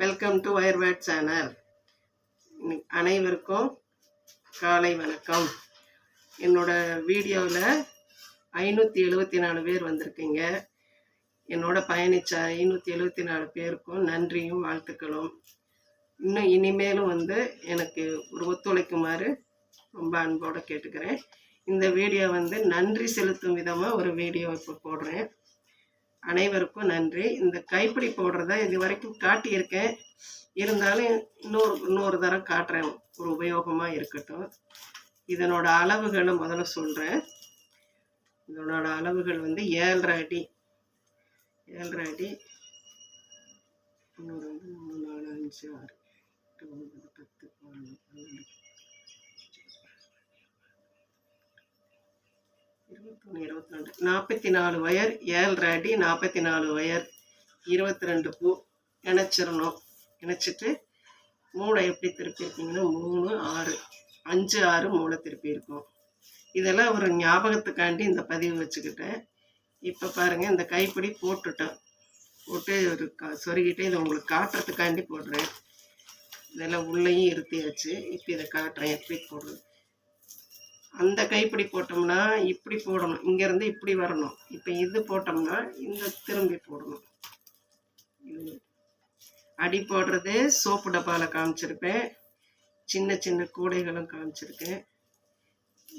Welcome to வயர்வேட் channel. அனைவருக்கும் காலை வணக்கம். என்னோட வீடியோவில் 574 பேர் வந்திருக்கீங்க. என்னோட பயணித்த 574 பேருக்கும் நன்றியும் வாழ்த்துக்களும். இன்னும் இனிமேலும் எனக்கு ஒரு ஒத்துழைக்குமாறு ரொம்ப அன்போடு கேட்டுக்கிறேன். இந்த வீடியோ நன்றி செலுத்தும் விதமாக ஒரு வீடியோ இப்போ போடுறேன். அனைவருக்கும் நன்றி. இந்த கைப்பிடி போடுறத இது வரைக்கும் காட்டியிருக்கேன், இருந்தாலும் இன்னொரு தரம் காட்டுறேன், ஒரு உபயோகமாக இருக்கட்டும். இதனோட அளவுகளை முதல்ல சொல்கிறேன். இதனோட அளவுகள் 7.5 அடி, 7.5 அடி, இன்னொரு 3, 4, 5, 6, 8, 9, 10, 11, 12, 21, 22, 44 வயர், 7.5 அடி, 44 வயர், 22 பூ இணைச்சிடணும். இணைச்சிட்டு மூளை எப்படி திருப்பியிருக்கீங்கன்னா 3, 6, 5, 6 மூளை திருப்பி இருக்கும். இதெல்லாம் ஒரு ஞாபகத்துக்காண்டி இந்த பதிவு வச்சுக்கிட்டேன். இப்போ பாருங்கள், இந்த கைப்பிடி போட்டுட்டேன். போட்டு ஒரு சொருகிட்டு இதை உங்களுக்கு காட்டுறதுக்காண்டி போடுறேன். இதெல்லாம் உள்ளேயும் இருத்தியாச்சு. இப்போ இதை காட்டுறேன் எப்படி போடுறது. அந்த கைப்பிடி போட்டோம்னா இப்படி போடணும், இங்கேருந்து இப்படி வரணும். இப்போ இது போட்டோம்னா இந்த திரும்பி போடணும். இது அடி போடுறது சோப்பு டப்பாவில் காமிச்சிருப்பேன், சின்ன சின்ன கூடைகளும் காமிச்சிருக்கேன்.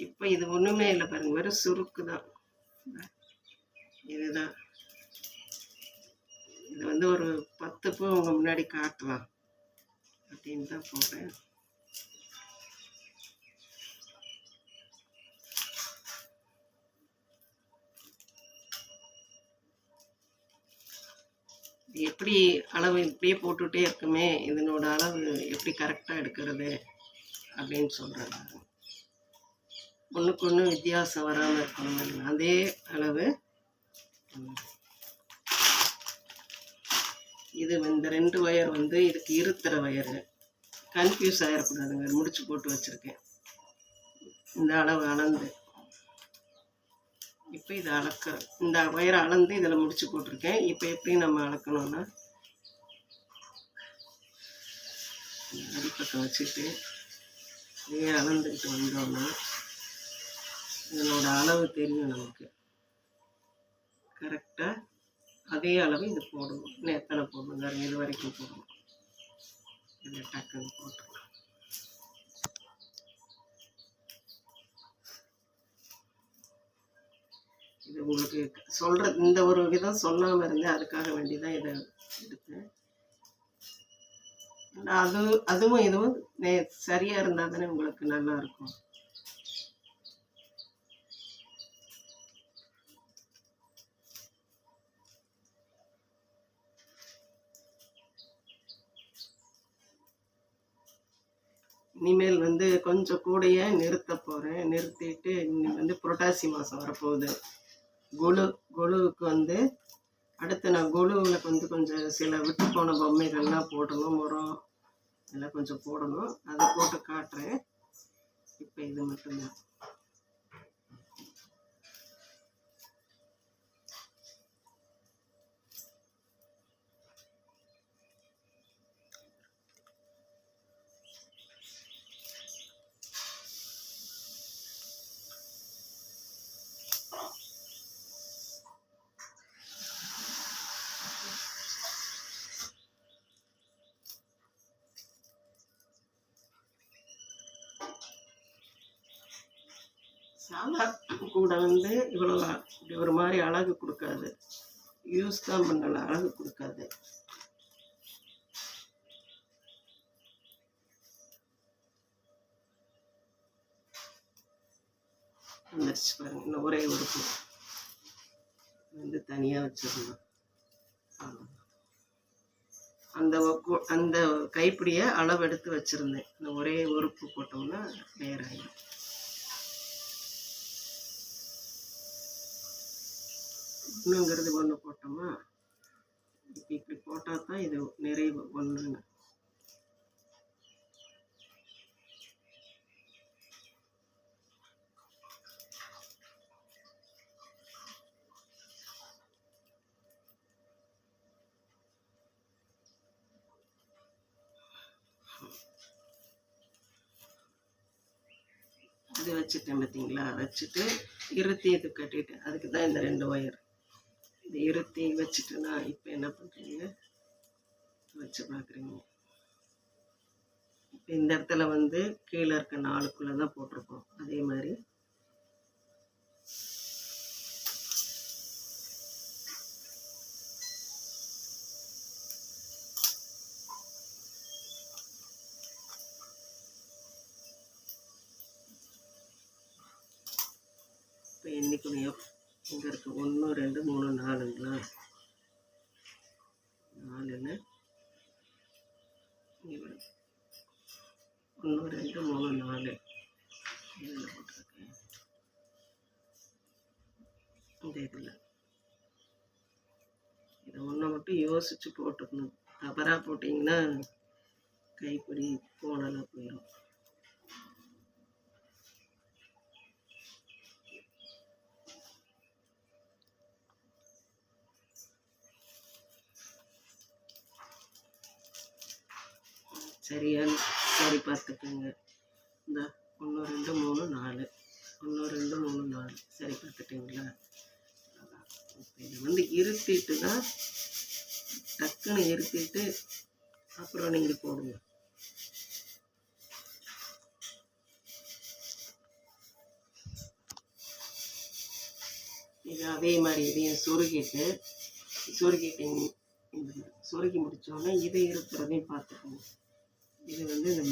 இப்போ இது ஒன்றுமே இல்லை பாருங்க, வெறும் சுருக்கு தான். இதுதான் இது ஒரு 10 பூ உங்கள் முன்னாடி காட்டலாம் அப்படின்னு தான் போடுறேன். எப்படி அளவு இப்படியே போட்டுகிட்டே இருக்குமே, இதனோட அளவு எப்படி கரெக்டாக எடுக்கிறது அப்படின்னு சொல்கிறேன். ஒன்றுக்கு ஒன்று வித்தியாசம் வராமல் இருக்கணும். அதே அளவு இது இந்த 2 வயர் இதுக்கு இருத்துற வயரு, கன்ஃபியூஸ் ஆகிடக்கூடாதுங்க. முடிச்சு போட்டு வச்சுருக்கேன். இந்த அளவு அளந்து இப்போ இதை இந்த வயரை அளந்து இதில் முடிச்சு போட்டிருக்கேன். இப்போ எப்படி நம்ம அளக்கணும்னா அடிப்பக்கம் வச்சுட்டு இதே அளந்துக்கிட்டு வந்தோம்னா இதனோட அளவு தெரியும் நமக்கு கரெக்டாக. அதே அளவு இது போடணும். இன்னும் எத்தனை போடணும் பாருங்க, இது வரைக்கும் போடணும். இதை டக்குன்னு போட்டுருவோம். இது உங்களுக்கு சொல்கிறது, இந்த ஒரு விதம் சொல்லாமல் இருந்தேன், அதுக்காக வேண்டிதான் இதை எடுத்தேன். அதுவும் இதுவும் சரியாக இருந்தால் தானே உங்களுக்கு நல்லா இருக்கும். இனிமேல் கொஞ்சம் கூடையே நிறுத்த போகிறேன். நிறுத்திட்டு இன்னைக்கு புரட்டாசி மாதம் வரப்போகுது. கொலுவுக்கு அடுத்து நான் கொலுவில் கொஞ்சம் சில விட்டு போன பொம்மைகள்லாம் போடணும், முறம் எல்லாம் கொஞ்சம் போடணும். அதை போட்டு காட்டுறேன். இப்போ இது மட்டும்தான். சாதா கூட இவ்வளோ இப்படி ஒரு மாதிரி அழகு கொடுக்காது, யூஸ் தான் பண்ணல, அழகு கொடுக்காது. வந்துருச்சு பாருங்க. இன்னும் ஒரே உறுப்பு தனியாக வச்சிடணும். அந்த கைப்பிடியை அளவு எடுத்து வச்சுருந்தேன். இந்த ஒரே உறுப்பு போட்டோம்னா நேராகிடும். ஒன்றுங்கிறது ஒன்று போட்டோமா, இப்படி போட்டால் தான் இது நிறைவு ஒன்றுங்க. இது வச்சுட்டேன் பார்த்தீங்களா, வச்சுட்டு இருத்தி இது கட்டிட்டேன். அதுக்கு தான் இந்த 2 ஒயர். இது இருத்தி வச்சுட்டேன்னா இப்போ என்ன பண்ணுறீங்க, வச்சு பார்க்குறீங்க. இப்போ இந்த இடத்துல வந்து கீழே இருக்க 4க்குள்ளே தான் போட்டிருக்கோம். அதே மாதிரி இப்போ எண்ணிக்கணும். இங்கே இருக்குது 1 2 3 4ங்களா, 4ல் 1 2 3 4 இதில் போட்டிருக்கேன். இந்த இதில் இதை ஒன்றை மட்டும் யோசித்து போட்டுக்கணும். தவறாக போட்டிங்கன்னா கைப்பிடி கோணலாக போயிடும். சரியான்னு சரி பார்த்துக்கோங்க. இந்த 1 2 3 4 1 2 3 4 சரி பார்த்துட்டிங்களா. இப்போ இதை வந்து இருத்திட்டு தான், டக்குன்னு இருத்திட்டு அப்புறம் நீங்கள் போடுங்க. இது அதே மாதிரி இதையும் சொருகிட்டிங்க. சொருகி முடித்தோடனே இதை இருக்கிறதையும் பார்த்துக்கோங்க. இது வந்து இந்த